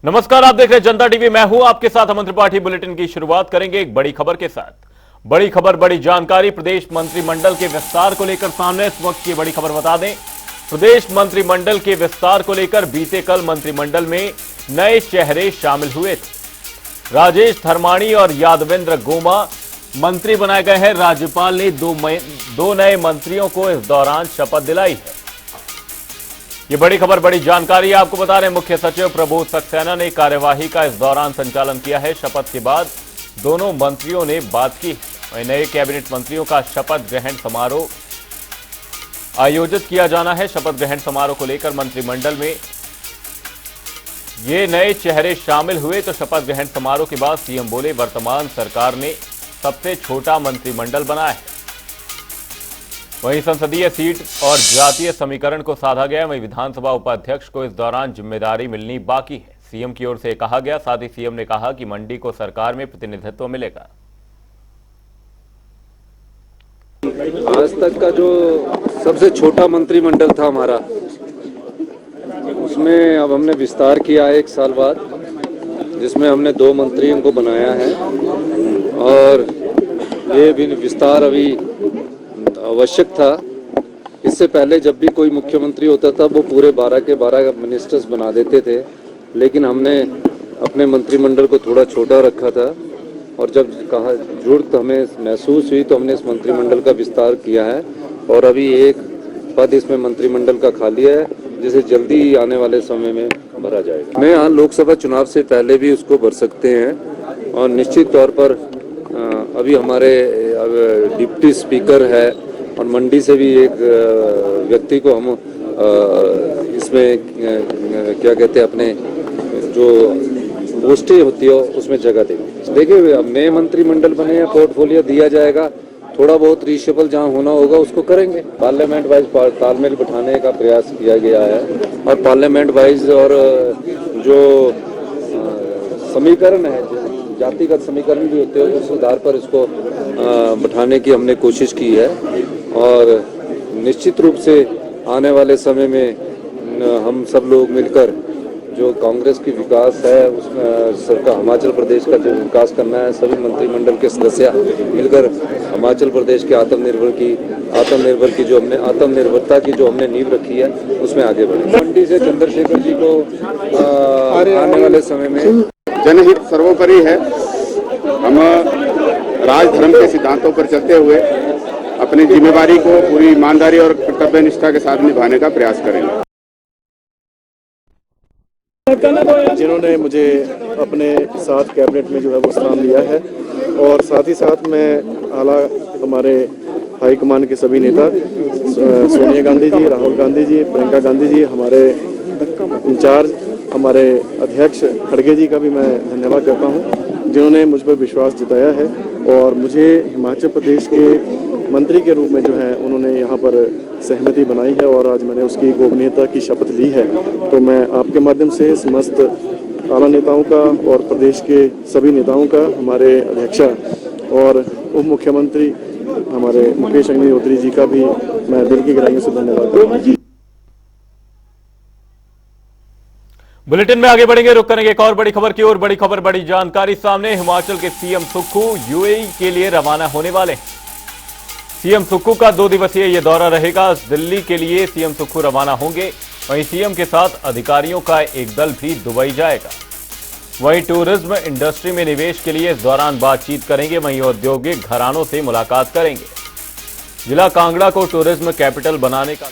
नमस्कार, आप देख रहे हैं जनता टीवी। मैं हूं आपके साथ अमन त्रिपाठी। बुलेटिन की शुरुआत करेंगे एक बड़ी खबर के साथ। बड़ी खबर, बड़ी जानकारी प्रदेश मंत्रिमंडल के विस्तार को लेकर सामने इस वक्त की बड़ी खबर बता दें। प्रदेश मंत्रिमंडल के विस्तार को लेकर बीते कल मंत्रिमंडल में नए चेहरे शामिल हुए थे। राजेश धर्माणी और यादवेंद्र गोमा मंत्री बनाए गए हैं। राज्यपाल ने दो नए मंत्रियों को इस दौरान शपथ दिलाई है। ये बड़ी खबर, बड़ी जानकारी आपको बता रहे हैं। मुख्य सचिव प्रबोध सक्सेना ने कार्यवाही का इस दौरान संचालन किया है। शपथ के बाद दोनों मंत्रियों ने बात की। वहीं नए कैबिनेट मंत्रियों का शपथ ग्रहण समारोह आयोजित किया जाना है। शपथ ग्रहण समारोह को लेकर मंत्रिमंडल में ये नए चेहरे शामिल हुए तो शपथ ग्रहण समारोह के बाद सीएम बोले, वर्तमान सरकार ने सबसे छोटा मंत्रिमंडल बनाया है। वहीं संसदीय सीट और जातीय समीकरण को साधा गया। वहीं विधानसभा उपाध्यक्ष को इस दौरान जिम्मेदारी मिलनी बाकी है, सीएम की ओर से कहा गया। साथ ही सीएम ने कहा कि मंडी को सरकार में प्रतिनिधित्व मिलेगा। आज तक का जो सबसे छोटा मंत्रिमंडल था हमारा, उसमें अब हमने विस्तार किया 1 साल बाद, जिसमें हमने 2 मंत्रियों को बनाया है। और ये भी विस्तार अभी आवश्यक था। इससे पहले जब भी कोई मुख्यमंत्री होता था वो पूरे 12 के 12 मिनिस्टर्स बना देते थे, लेकिन हमने अपने मंत्रिमंडल को थोड़ा छोटा रखा था। और जब कहा जरूरत हमें महसूस हुई तो हमने इस मंत्रिमंडल का विस्तार किया है। और अभी एक पद इसमें मंत्रिमंडल का खाली है, जिसे जल्दी ही आने वाले समय में भरा जाएगा। मैं यहाँ लोकसभा चुनाव से पहले भी उसको भर सकते हैं। और निश्चित तौर पर अभी हमारे डिप्टी स्पीकर है और मंडी से भी एक व्यक्ति को हम इसमें क्या कहते हैं, अपने जो पोस्टें होती है उसमें जगह देंगे। देखिए, अब नए मंत्रिमंडल बने हैं, पोर्टफोलियो दिया जाएगा, थोड़ा बहुत रीशफल जहां होना होगा उसको करेंगे। पार्लियामेंट वाइज तालमेल बिठाने का प्रयास किया गया है। और पार्लियामेंट वाइज और जो समीकरण है, जातिगत समीकरण भी होते हैं, उस आधार पर इसको बिठाने की हमने कोशिश की है। और निश्चित रूप से आने वाले समय में हम सब लोग मिलकर जो कांग्रेस की विकास है, उसमें सरकार हिमाचल प्रदेश का जो विकास करना है, सभी मंत्रिमंडल के सदस्य मिलकर हिमाचल प्रदेश के आत्मनिर्भर की जो हमने आत्मनिर्भरता की जो हमने नींव रखी है, उसमें आगे बढ़े। मंडी से चंद्रशेखर जी को आने वाले समय में जनहित सर्वोपरि है। हम राजधर्म के सिद्धांतों पर चलते हुए अपनी जिम्मेदारी को पूरी ईमानदारी और कर्तव्य निष्ठा के साथ निभाने का प्रयास करेंगे। जिन्होंने मुझे अपने साथ कैबिनेट में जो है वो स्थान लिया है। और साथ ही साथ मैं हमारे हाईकमान के सभी नेता, सोनिया गांधी जी, राहुल गांधी जी, प्रियंका गांधी जी, हमारे इंचार्ज, हमारे अध्यक्ष खड़गे जी का भी मैं धन्यवाद करता हूं, जिन्होंने मुझ पर विश्वास जताया है और मुझे हिमाचल प्रदेश के मंत्री के रूप में जो है उन्होंने यहाँ पर सहमति बनाई है। और आज मैंने उसकी गोपनीयता की शपथ ली है। तो मैं आपके माध्यम से समस्त आला नेताओं का और प्रदेश के सभी नेताओं का, हमारे अध्यक्ष और उप मुख्यमंत्री हमारे मुकेश अग्निहोत्री जी का भी मैं दिल की गहराइयों से धन्यवाद करता हूं। बुलेटिन में आगे बढ़ेंगे, रुक करेंगे एक और बड़ी खबर की ओर। बड़ी खबर, बड़ी जानकारी सामने। हिमाचल के सीएम सुक्खू यूएई के लिए रवाना होने वाले हैं। सीएम सुक्खू का 2 दिवसीय यह दौरा रहेगा। दिल्ली के लिए सीएम सुक्खू रवाना होंगे। वहीं सीएम के साथ अधिकारियों का एक दल भी दुबई जाएगा। वहीं टूरिज्म इंडस्ट्री में निवेश के लिए इस दौरान बातचीत करेंगे। वहीं औद्योगिक घरानों से मुलाकात करेंगे। जिला कांगड़ा को टूरिज्म कैपिटल बनाने का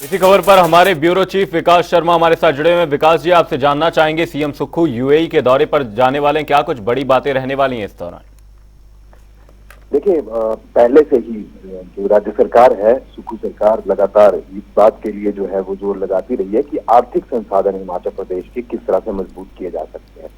इसी खबर पर हमारे ब्यूरो चीफ विकास शर्मा हमारे साथ जुड़े हुए हैं। विकास जी, आपसे जानना चाहेंगे, सीएम सुक्खू यूएई के दौरे पर जाने वाले हैं, क्या कुछ बड़ी बातें रहने वाली हैं इस दौरान? देखिए, पहले से ही जो राज्य सरकार है, सुक्खू सरकार, लगातार इस बात के लिए जो है वो जोर लगाती रही है कि आर्थिक संसाधन हिमाचल प्रदेश के किस तरह से मजबूत किए जा सकते हैं।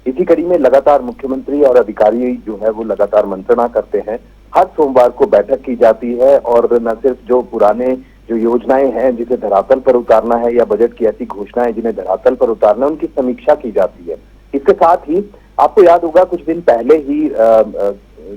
इसी कड़ी में लगातार मुख्यमंत्री और अधिकारी जो है वो लगातार मंत्रणा करते हैं। हर सोमवार को बैठक की जाती है और न सिर्फ जो पुराने जो योजनाएं हैं जिसे धरातल पर उतारना है या बजट की ऐसी घोषणाएं जिन्हें धरातल पर उतारना है, उनकी समीक्षा की जाती है। इसके साथ ही आपको याद होगा कुछ दिन पहले ही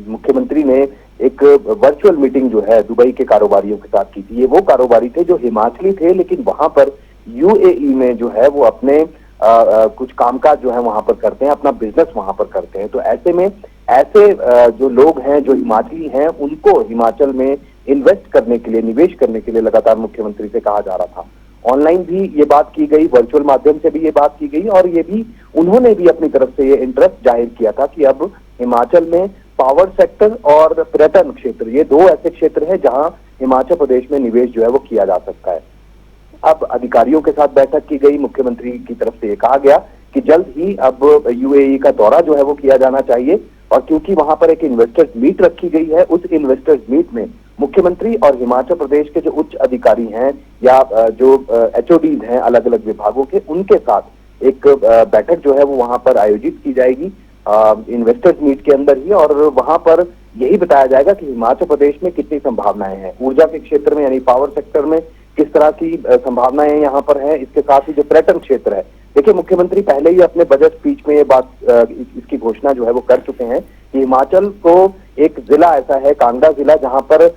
मुख्यमंत्री ने एक वर्चुअल मीटिंग जो है दुबई के कारोबारियों के साथ की थी। ये वो कारोबारी थे जो हिमाचली थे, लेकिन वहां पर यूएई में जो है वो अपने कुछ कामकाज जो है वहां पर करते हैं, अपना बिजनेस वहां पर करते हैं। तो ऐसे में ऐसे जो लोग हैं जो हिमाचली हैं, उनको हिमाचल में इन्वेस्ट करने के लिए, निवेश करने के लिए लगातार मुख्यमंत्री से कहा जा रहा था। ऑनलाइन भी ये बात की गई, वर्चुअल माध्यम से भी ये बात की गई, और ये भी उन्होंने भी अपनी तरफ से ये इंटरेस्ट जाहिर किया था कि अब हिमाचल में पावर सेक्टर और पर्यटन क्षेत्र, ये दो ऐसे क्षेत्र हैं जहां हिमाचल प्रदेश में निवेश जो है वो किया जा सकता है। अब अधिकारियों के साथ बैठक की गई, मुख्यमंत्री की तरफ से ये कहा गया कि जल्द ही अब यूएई का दौरा जो है वो किया जाना चाहिए, और क्योंकि वहां पर एक इन्वेस्टर्स मीट रखी गई है, उस इन्वेस्टर्स मीट में मुख्यमंत्री और हिमाचल प्रदेश के जो उच्च अधिकारी हैं या जो एचओडीज हैं अलग अलग विभागों के, उनके साथ एक बैठक जो है वो वहां पर आयोजित की जाएगी इन्वेस्टर्स मीट के अंदर ही, और वहां पर यही बताया जाएगा कि हिमाचल प्रदेश में कितनी संभावनाएं हैं ऊर्जा के क्षेत्र में, यानी पावर सेक्टर में किस तरह की संभावनाएं यहाँ पर है। इसके साथ ही जो पर्यटन क्षेत्र है, देखिए मुख्यमंत्री पहले ही अपने बजट स्पीच में ये बात इसकी घोषणा जो है वो कर चुके हैं कि हिमाचल को एक जिला ऐसा है, कांगड़ा जिला, जहां पर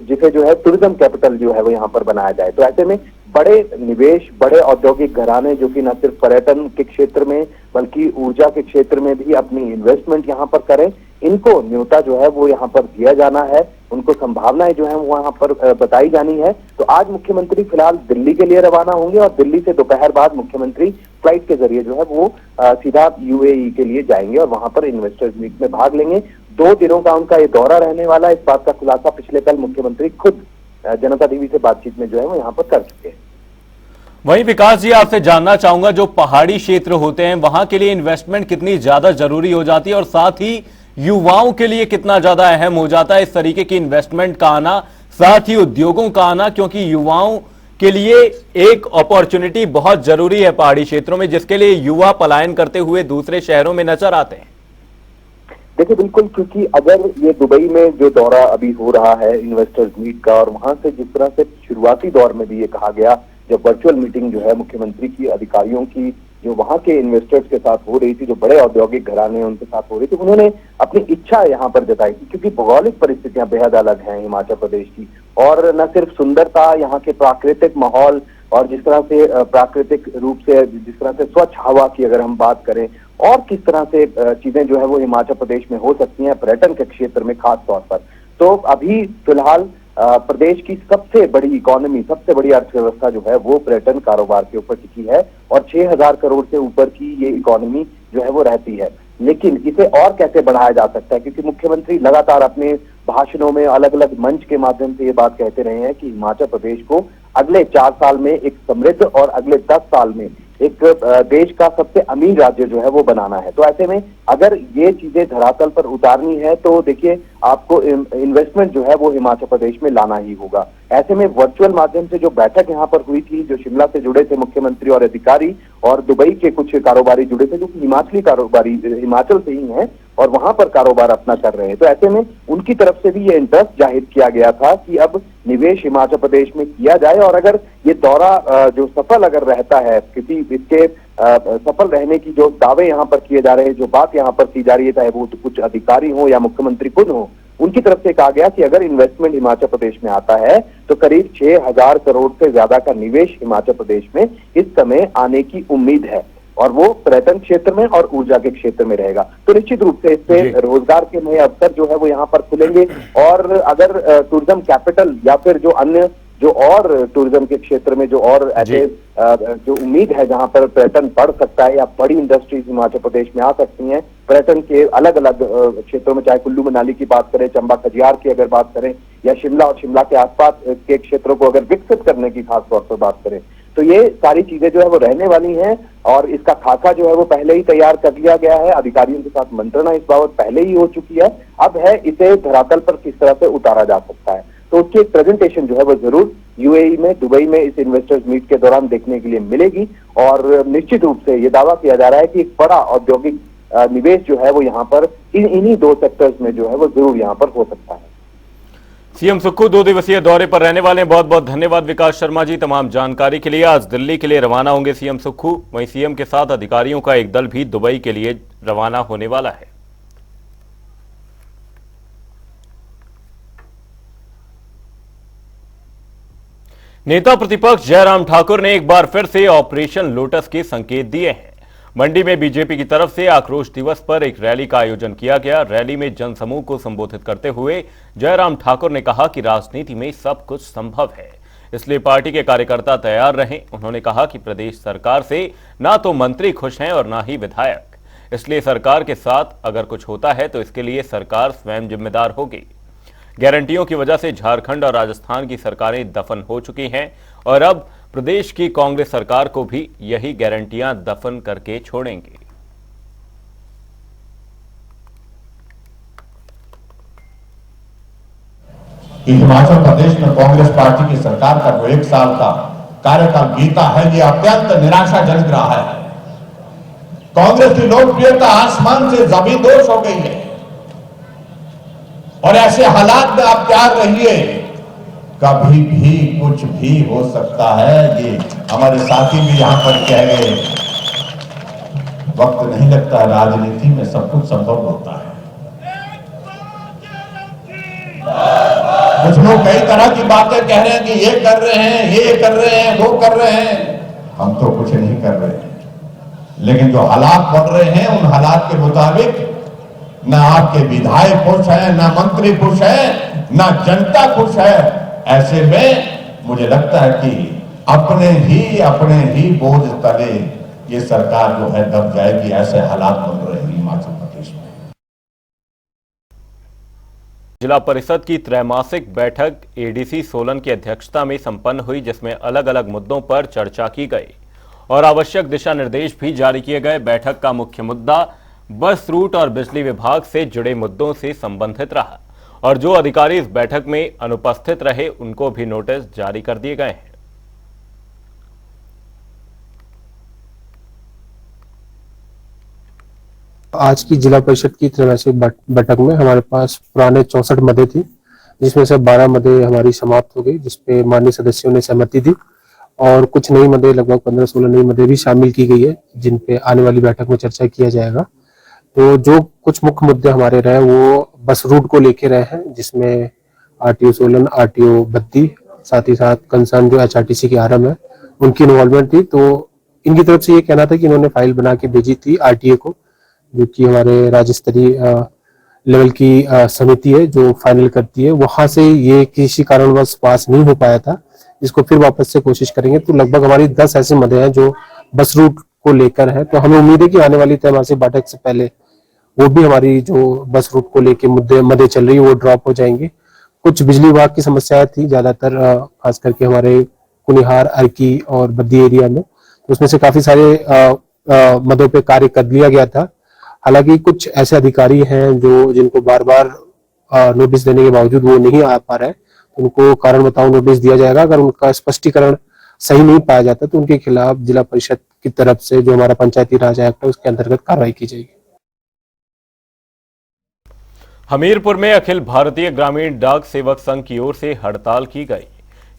जिसे जो है टूरिज्म कैपिटल जो है वो यहाँ पर बनाया जाए। तो ऐसे में बड़े निवेश, बड़े औद्योगिक घराने जो कि न सिर्फ पर्यटन के क्षेत्र में बल्कि ऊर्जा के क्षेत्र में भी अपनी इन्वेस्टमेंट यहाँ पर करें, इनको न्योता जो है वो यहाँ पर दिया जाना है, उनको संभावनाएं जो है वो यहाँ पर बताई जानी है। तो आज मुख्यमंत्री फिलहाल दिल्ली के लिए रवाना होंगे, और दिल्ली से दोपहर बाद मुख्यमंत्री फ्लाइट के जरिए जो है वो सीधा यूएई के लिए जाएंगे और वहां पर इन्वेस्टर्स मीट में भाग लेंगे। 2 दिनों का उनका ये दौरा रहने वाला है। इस बात का खुलासा पिछले कल मुख्यमंत्री खुद जनता टीवी से बातचीत में जो है वो यहाँ पर कर चुके हैं। वहीं विकास जी, आपसे जानना चाहूंगा, जो पहाड़ी क्षेत्र होते हैं वहां के लिए इन्वेस्टमेंट कितनी ज्यादा जरूरी हो जाती है, और साथ ही युवाओं के लिए कितना ज्यादा अहम हो जाता है इस तरीके की इन्वेस्टमेंट का आना, साथ ही उद्योगों का आना, क्योंकि युवाओं के लिए एक अपॉर्चुनिटी बहुत जरूरी है पहाड़ी क्षेत्रों में, जिसके लिए युवा पलायन करते हुए दूसरे शहरों में नजर आते हैं। देखिए बिल्कुल, क्योंकि अगर ये दुबई में जो दौरा अभी हो रहा है इन्वेस्टर्स मीट का, और वहां से जिस तरह से शुरुआती दौर में भी ये कहा गया, जब वर्चुअल मीटिंग जो है मुख्यमंत्री की अधिकारियों की जो वहां के इन्वेस्टर्स के साथ हो रही थी, जो बड़े औद्योगिक घराने उनके साथ हो रही थी, उन्होंने अपनी इच्छा यहाँ पर जताई थी, क्योंकि भौगोलिक परिस्थितियां बेहद अलग हैं हिमाचल प्रदेश की, और न सिर्फ सुंदरता, यहाँ के प्राकृतिक माहौल, और जिस तरह से प्राकृतिक रूप से जिस तरह से स्वच्छ हवा की अगर हम बात करें, और किस तरह से चीजें जो है वो हिमाचल प्रदेश में हो सकती हैं पर्यटन के क्षेत्र में खास तौर पर। तो अभी फिलहाल प्रदेश की सबसे बड़ी इकोनॉमी, सबसे बड़ी अर्थव्यवस्था जो है वो पर्यटन कारोबार के ऊपर टिकी है, और 6,000 करोड़ से ऊपर की ये इकोनॉमी जो है वो रहती है। लेकिन इसे और कैसे बढ़ाया जा सकता है, क्योंकि मुख्यमंत्री लगातार अपने भाषणों में अलग अलग मंच के माध्यम से ये बात कहते रहे हैं कि हिमाचल प्रदेश को अगले 4 साल में एक समृद्ध और अगले 10 साल में एक देश का सबसे अमीर राज्य जो है वो बनाना है। तो ऐसे में अगर ये चीजें धरातल पर उतारनी है तो देखिए आपको इन्वेस्टमेंट जो है वो हिमाचल प्रदेश में लाना ही होगा। ऐसे में वर्चुअल माध्यम से जो बैठक यहाँ पर हुई थी, जो शिमला से जुड़े थे मुख्यमंत्री और अधिकारी, और दुबई के कुछ कारोबारी जुड़े थे जो कि हिमाचली कारोबारी हिमाचल से ही हैं और वहां पर कारोबार अपना कर रहे हैं। तो ऐसे में उनकी तरफ से भी ये इंटरेस्ट जाहिर किया गया था कि अब निवेश हिमाचल प्रदेश में किया जाए, और अगर ये दौरा जो सफल अगर रहता है, किसी इसके सफल रहने की जो दावे यहाँ पर किए जा रहे हैं, जो बात यहाँ पर की जा रही है, चाहे वो कुछ अधिकारी हो या मुख्यमंत्री खुद हो, उनकी तरफ से कहा गया कि अगर इन्वेस्टमेंट हिमाचल प्रदेश में आता है तो करीब 6,000 करोड़ से ज्यादा का निवेश हिमाचल प्रदेश में इस समय आने की उम्मीद है, और वो पर्यटन क्षेत्र में और ऊर्जा के क्षेत्र में रहेगा। तो निश्चित रूप से इससे रोजगार के नए अवसर जो है वो यहाँ पर खुलेंगे, और अगर टूरिज्म कैपिटल या फिर जो अन्य जो और टूरिज्म के क्षेत्र में जो और ऐसे जो उम्मीद है जहां पर पर्यटन बढ़ सकता है या बड़ी इंडस्ट्रीज हिमाचल प्रदेश में आ सकती हैं, पर्यटन के अलग अलग क्षेत्रों में, चाहे कुल्लू मनाली की बात करें, चंबा खजियार की अगर बात करें, या शिमला और शिमला के आसपास के क्षेत्रों को अगर विकसित करने की खास तौर पर बात करें, तो ये सारी चीजें जो है वो रहने वाली हैं, और इसका खाका जो है वो पहले ही तैयार कर लिया गया है। अधिकारियों के साथ मंत्रणा इस बाबत पहले ही हो चुकी है। अब है इसे धरातल पर किस तरह से उतारा जा सकता है, तो उसकी एक प्रेजेंटेशन जो है वो जरूर यूएई में, दुबई में इस इन्वेस्टर्स मीट के दौरान देखने के लिए मिलेगी। और निश्चित रूप से ये दावा किया जा रहा है कि एक बड़ा औद्योगिक निवेश जो है वो यहाँ पर इन्हीं 2 सेक्टर्स में जो है वो जरूर यहाँ पर हो सकता है। सीएम सुक्खू 2 दिवसीय दौरे पर रहने वाले हैं। बहुत बहुत धन्यवाद विकास शर्मा जी तमाम जानकारी के लिए। आज दिल्ली के लिए रवाना होंगे सीएम सुक्खू। वहीं सीएम के साथ अधिकारियों का एक दल भी दुबई के लिए रवाना होने वाला है। नेता प्रतिपक्ष जयराम ठाकुर ने एक बार फिर से ऑपरेशन लोटस के संकेत दिए हैं। मंडी में बीजेपी की तरफ से आक्रोश दिवस पर एक रैली का आयोजन किया गया। रैली में जनसमूह को संबोधित करते हुए जयराम ठाकुर ने कहा कि राजनीति में सब कुछ संभव है, इसलिए पार्टी के कार्यकर्ता तैयार रहें। उन्होंने कहा कि प्रदेश सरकार से ना तो मंत्री खुश हैं और ना ही विधायक, इसलिए सरकार के साथ अगर कुछ होता है तो इसके लिए सरकार स्वयं जिम्मेदार होगी। गारंटियों की वजह से झारखंड और राजस्थान की सरकारें दफन हो चुकी हैं और अब प्रदेश की कांग्रेस सरकार को भी यही गारंटियां दफन करके छोड़ेंगे। हिमाचल प्रदेश में कांग्रेस पार्टी की सरकार का जो 1 साल का कार्यकाल बीता है, ये अत्यंत निराशाजनक रहा है। कांग्रेस की लोकप्रियता आसमान से जमीन दोष हो गई है और ऐसे हालात में आप तैयार रहिए, कभी भी कुछ भी हो सकता है। ये हमारे साथी भी यहां पर कह गए, वक्त नहीं लगता, राजनीति में सब कुछ संभव होता है। कुछ लोग कई तरह की बातें कह रहे हैं कि ये कर रहे हैं, ये कर रहे हैं, वो कर रहे हैं। हम तो कुछ नहीं कर रहे हैं, लेकिन जो हालात बन रहे हैं उन हालात के मुताबिक ना आपके विधायक खुश है, ना मंत्री खुश है, ना जनता खुश है। ऐसे में मुझे लगता है कि अपने ही बोझ तले ये सरकार जो है दब जाएगी। ऐसे हालात बन रहे हैं हिमाचल प्रदेश में। जिला परिषद की त्रैमासिक बैठक एडीसी सोलन की अध्यक्षता में संपन्न हुई, जिसमें अलग अलग मुद्दों पर चर्चा की गई और आवश्यक दिशा निर्देश भी जारी किए गए। बैठक का मुख्य मुद्दा बस रूट और बिजली विभाग से जुड़े मुद्दों से संबंधित रहा और जो अधिकारी इस बैठक में अनुपस्थित रहे उनको भी नोटिस जारी कर दिए गए हैं। आज की जिला परिषद की त्रैमासिक बैठक में हमारे पास पुराने 64 मदें थी, जिसमें से 12 मदें हमारी समाप्त हो गई, जिसपे माननीय सदस्यों ने सहमति दी और कुछ नई मदें, लगभग 15-16 नई मदें भी शामिल की गई है, जिन पे आने वाली बैठक में चर्चा किया जाएगा। तो जो कुछ मुख्य मुद्दे हमारे रहे वो बस रूट को लेके रहे हैं, जिसमें आरटीओ सोलन, आरटीओ बद्दी, साथ ही साथ कंसर्न जो एचआरटीसी के आरएम है उनकी इन्वॉल्वमेंट थी। तो इनकी तरफ से ये कहना था कि इन्होंने फाइल बना के भेजी थी आरटीए को, जो कि हमारे राज्य स्तरीय लेवल की समिति है जो फाइनल करती है। वहां से ये किसी कारणवश पास नहीं हो पाया था, इसको फिर वापस से कोशिश करेंगे। तो लगभग हमारी 10 ऐसे मदे हैं जो बस रूट को लेकर है। तो हमें उम्मीद है कि आने वाली त्रैमासिक बैठक से पहले वो भी हमारी जो बस रूट को लेके मदे चल रही है वो ड्रॉप हो जाएंगे। कुछ बिजली विभाग की समस्याएं थी, ज्यादातर खास करके हमारे कुनिहार, अर्की और बद्दी एरिया में, तो उसमें से काफी सारे मदों पे कार्य कर लिया गया था। हालांकि कुछ ऐसे अधिकारी हैं जो जिनको बार बार नोटिस देने के बावजूद वो नहीं आ पा रहे हैं, उनको कारण बताओ नोटिस दिया जाएगा। अगर उनका स्पष्टीकरण सही नहीं पाया जाता तो उनके खिलाफ जिला परिषद की तरफ से जो हमारा पंचायती राज एक्ट है उसके अंतर्गत कार्रवाई की जाएगी। हमीरपुर में अखिल भारतीय ग्रामीण डाक सेवक संघ की ओर से हड़ताल की गई।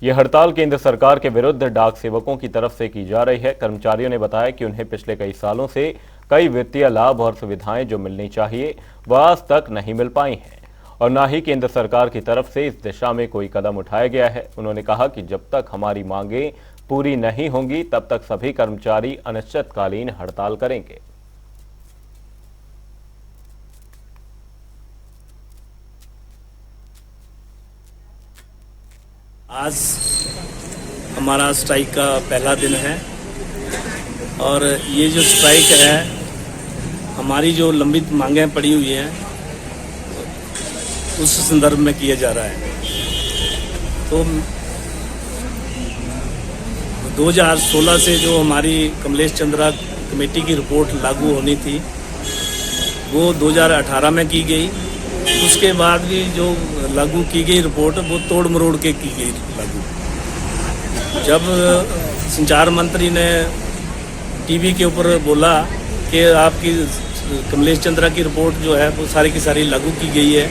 यह हड़ताल केंद्र सरकार के विरुद्ध डाक सेवकों की तरफ से की जा रही है। कर्मचारियों ने बताया कि उन्हें पिछले कई सालों से कई वित्तीय लाभ और सुविधाएं जो मिलनी चाहिए वह आज तक नहीं मिल पाई हैं और न ही केंद्र सरकार की तरफ से इस दिशा में कोई कदम उठाया गया है। उन्होंने कहा कि जब तक हमारी मांगें पूरी नहीं होंगी तब तक सभी कर्मचारी अनिश्चितकालीन हड़ताल करेंगे। आज हमारा स्ट्राइक का पहला दिन है और ये जो स्ट्राइक है हमारी जो लंबित मांगें पड़ी हुई हैं उस संदर्भ में किया जा रहा है। तो 2016 से जो हमारी कमलेश चंद्रा कमेटी की रिपोर्ट लागू होनी थी वो 2018 में की गई। उसके बाद भी जो लागू की गई रिपोर्ट वो तोड़ मरोड़ के की गई लागू। जब संचार मंत्री ने टीवी के ऊपर बोला कि आपकी कमलेश चंद्रा की रिपोर्ट जो है वो सारी की सारी लागू की गई है,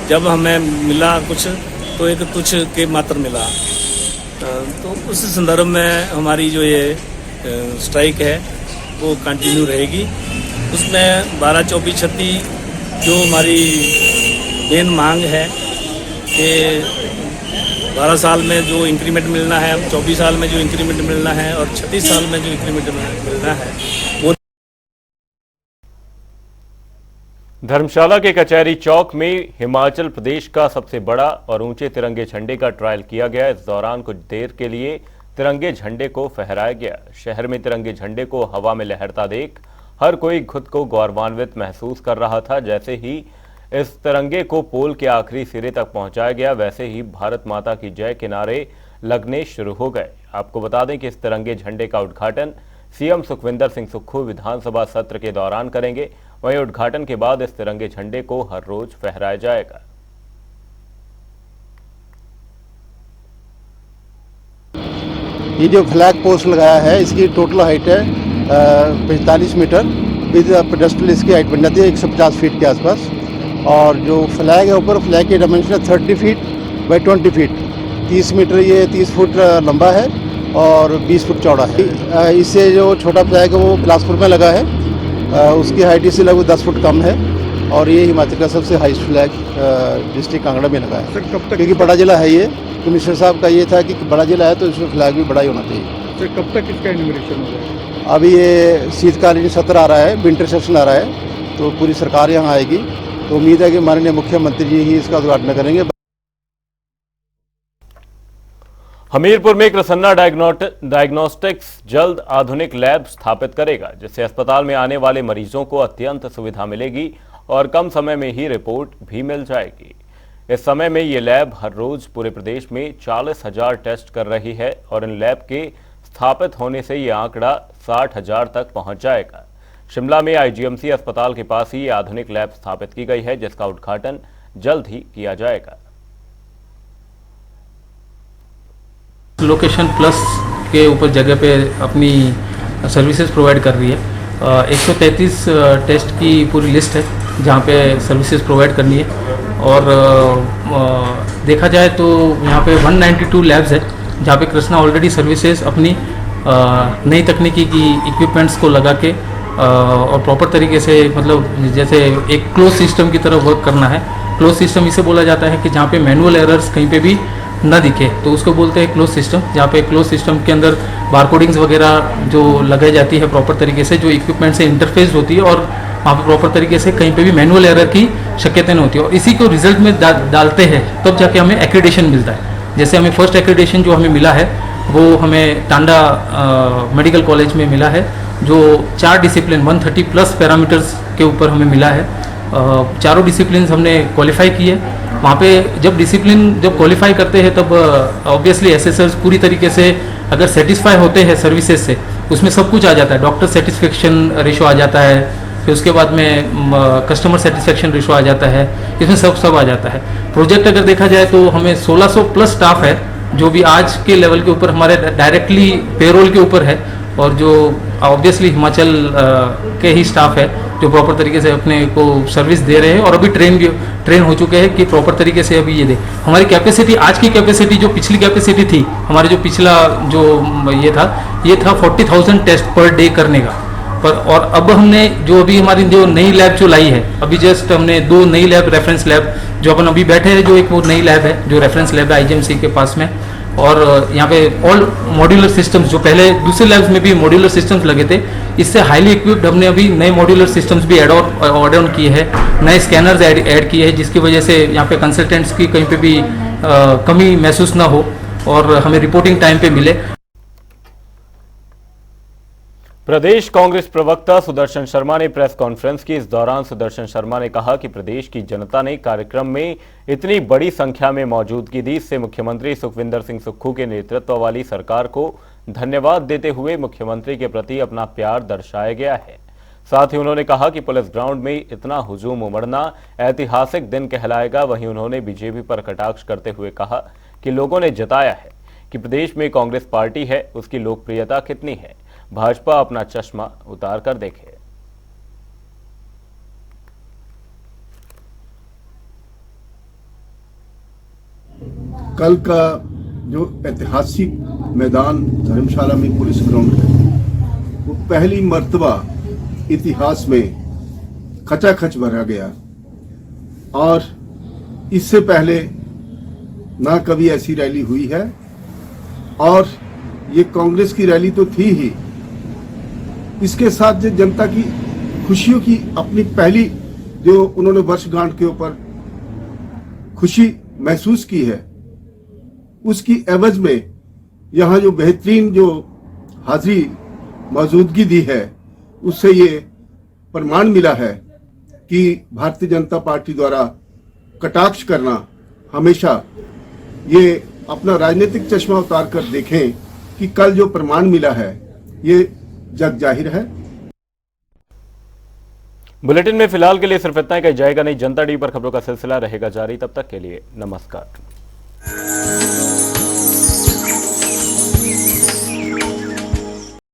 जब हमें मिला कुछ तो एक तुच्छ के मात्र मिला। तो उस संदर्भ में हमारी जो ये स्ट्राइक है वो कंटिन्यू रहेगी। उसमें 12, 24, 36 जो हमारी मेन मांग है कि 12 साल में जो इंक्रीमेंट मिलना है, 24 साल में जो इंक्रीमेंट मिलना है और 36 साल में जो इंक्रीमेंट मिलना है वो। धर्मशाला के कचहरी चौक में हिमाचल प्रदेश का सबसे बड़ा और ऊंचे तिरंगे झंडे का ट्रायल किया गया। इस दौरान कुछ देर के लिए तिरंगे झंडे को फहराया गया। शहर में तिरंगे झंडे को हवा में लहरता देख हर कोई खुद को गौरवान्वित महसूस कर रहा था। जैसे ही इस तिरंगे को पोल के आखिरी सिरे तक पहुंचाया गया, वैसे ही भारत माता की जय के नारे लगने शुरू हो गए। आपको बता दें कि इस तिरंगे झंडे का उद्घाटन सीएम सुखविंदर सिंह सुक्खू विधानसभा सत्र के दौरान करेंगे। वहीं उद्घाटन के बाद इस तिरंगे झंडे को हर रोज फहराया जाएगा। ये जो फ्लैग पोस्ट लगाया है इसकी टोटल हाइट है 45 मीटर, विद पेडेस्ट्रियल इसकी हाइट बन जाती है 150 फीट के आसपास। और जो फ्लैग है ऊपर, फ्लैग की डायमेंशन है 30 फीट बाई 20 फीट, 30 मीटर, ये 30 फुट लंबा है और 20 फुट चौड़ा है। इससे जो छोटा फ्लैग है वो बिलासपुर में लगा है, उसकी हाइट इससे लगभग 10 फुट कम है। और ये हिमाचल का सबसे हाईएस्ट फ्लैग डिस्ट्रिक्ट कांगड़ा में लगा है। सर कब तक, क्योंकि बड़ा जिला है ये, कमिश्नर साहब का ये था कि बड़ा जिला है तो इसमें फ्लैग भी बड़ा ही होना चाहिए। सर कब तक इसका इनॉग्रेशन होगा? अभी ये शीतकालीन सत्र आ रहा है, विंटर सेशन आ रहा है, तो पूरी सरकार यहाँ आएगी, तो उम्मीद है कि माननीय मुख्यमंत्री जी ही इसका उद्घाटन करेंगे। हमीरपुर में प्रसन्ना डायग्नोस्टिक्स जल्द आधुनिक लैब स्थापित करेगा, जिससे अस्पताल में आने वाले मरीजों को अत्यंत सुविधा मिलेगी और कम समय में ही रिपोर्ट भी मिल जाएगी। इस समय में ये लैब हर रोज पूरे प्रदेश में 40,000 टेस्ट कर रही है और इन लैब के स्थापित होने से ये आंकड़ा 60,000 तक पहुंच जाएगा। शिमला में आईजीएमसी अस्पताल के पास ही आधुनिक लैब स्थापित की गई है, जिसका उद्घाटन जल्द ही किया जाएगा। लोकेशन प्लस के ऊपर जगह पे अपनी सर्विसेज प्रोवाइड कर रही है। 133 टेस्ट की पूरी लिस्ट है जहाँ पे सर्विसेज प्रोवाइड करनी है। और देखा जाए तो यहाँ पे 192 लैब्स है जहाँ पे कृष्णा ऑलरेडी सर्विसेज अपनी नई तकनीकी की इक्विपमेंट्स को लगा के और प्रॉपर तरीके से, मतलब जैसे एक क्लोज सिस्टम की तरह वर्क करना है। क्लोज सिस्टम इसे बोला जाता है कि जहाँ पे मैनुअल एरर्स कहीं पे भी न दिखे तो उसको बोलते हैं क्लोज सिस्टम। जहाँ पे क्लोज सिस्टम के अंदर बारकोडिंग्स वगैरह जो लगाई जाती है प्रॉपर तरीके से, जो इक्विपमेंट से इंटरफेस होती है और वहाँ पे प्रॉपर तरीके से कहीं पे भी मैनुअल एरर की शक्यता नहीं होती है। और इसी को रिजल्ट में डालते हैं तब जाके हमें एक्रेडिटेशन मिलता है। जैसे हमें फर्स्ट एक्रेडिटेशन जो हमें मिला है वो हमें टांडा मेडिकल कॉलेज में मिला है, जो 4 डिसिप्लिन 130 प्लस पैरामीटर्स के ऊपर हमें मिला है। चारों डिसिप्लिन हमने क्वालिफाई किए। वहाँ पे जब क्वालिफाई करते हैं तब ऑब्वियसली एसेसर्स पूरी तरीके से अगर सेटिस्फाई होते हैं सर्विसेज से, उसमें सब कुछ आ जाता है। डॉक्टर सेटिस्फेक्शन रेशो आ जाता है, फिर उसके बाद में कस्टमर सेटिस्फेक्शन रेशो आ जाता है, इसमें सब आ जाता है। प्रोजेक्ट अगर देखा जाए तो हमें 1600 प्लस स्टाफ है जो भी आज के लेवल के ऊपर हमारे डायरेक्टली पेरोल के ऊपर है, और जो ऑब्वियसली हिमाचल के ही स्टाफ है जो प्रॉपर तरीके से अपने को सर्विस दे रहे हैं और अभी ट्रेन हो चुके हैं कि प्रॉपर तरीके से अभी ये दे। हमारी कैपेसिटी, आज की कैपेसिटी जो पिछली कैपेसिटी थी, हमारे जो पिछला जो ये था 40,000 टेस्ट पर डे करने का। पर और अब हमने जो अभी हमारी जो नई लैब जो लाई है, अभी जस्ट हमने 2 नई लैब, रेफरेंस लैब जो अपन अभी बैठे हैं, जो एक वो नई लैब है जो रेफरेंस लैब है आईजीएमसी के पास में। और यहाँ पे ऑल मॉड्यूलर सिस्टम्स, जो पहले दूसरे लैब्स में भी मॉड्यूलर सिस्टम्स लगे थे, इससे हाईली इक्विप्ड हमने अभी नए मॉड्यूलर सिस्टम्स भी ऐड ऑन किए हैं, नए स्कैनर्स ऐड किए हैं, जिसकी वजह से यहाँ पे कंसल्टेंट्स की कहीं पे भी कमी महसूस ना हो और हमें रिपोर्टिंग टाइम पे मिले। प्रदेश कांग्रेस प्रवक्ता सुदर्शन शर्मा ने प्रेस कॉन्फ्रेंस की। इस दौरान सुदर्शन शर्मा ने कहा कि प्रदेश की जनता ने कार्यक्रम में इतनी बड़ी संख्या में मौजूदगी दी, इससे मुख्यमंत्री सुखविंदर सिंह सुक्खू के नेतृत्व वाली सरकार को धन्यवाद देते हुए मुख्यमंत्री के प्रति अपना प्यार दर्शाया गया है। साथ ही उन्होंने कहा कि पुलिस ग्राउंड में इतना हुजूम उमड़ना ऐतिहासिक दिन कहलाएगा। वहीं उन्होंने बीजेपी पर कटाक्ष करते हुए कहा कि लोगों ने जताया है कि प्रदेश में कांग्रेस पार्टी है, उसकी लोकप्रियता कितनी है, भाजपा अपना चश्मा उतार कर देखे। कल का जो ऐतिहासिक मैदान धर्मशाला में पुलिस ग्राउंड है, वो पहली मर्तबा इतिहास में खचाखच भरा गया और इससे पहले ना कभी ऐसी रैली हुई है। और ये कांग्रेस की रैली तो थी ही, इसके साथ जो जनता की खुशियों की अपनी पहली जो उन्होंने वर्षगांठ के ऊपर खुशी महसूस की है, उसकी एवज में यहाँ जो बेहतरीन जो हाजिरी मौजूदगी दी है, उससे ये प्रमाण मिला है कि भारतीय जनता पार्टी द्वारा कटाक्ष करना हमेशा, ये अपना राजनीतिक चश्मा उतार कर देखें कि कल जो प्रमाण मिला है ये जग जाहिर है। बुलेटिन में फिलहाल के लिए सिर्फ इतना ही, कहीं जाएगा नहीं। जनता टीवी पर खबरों का सिलसिला रहेगा जारी। तब तक के लिए नमस्कार।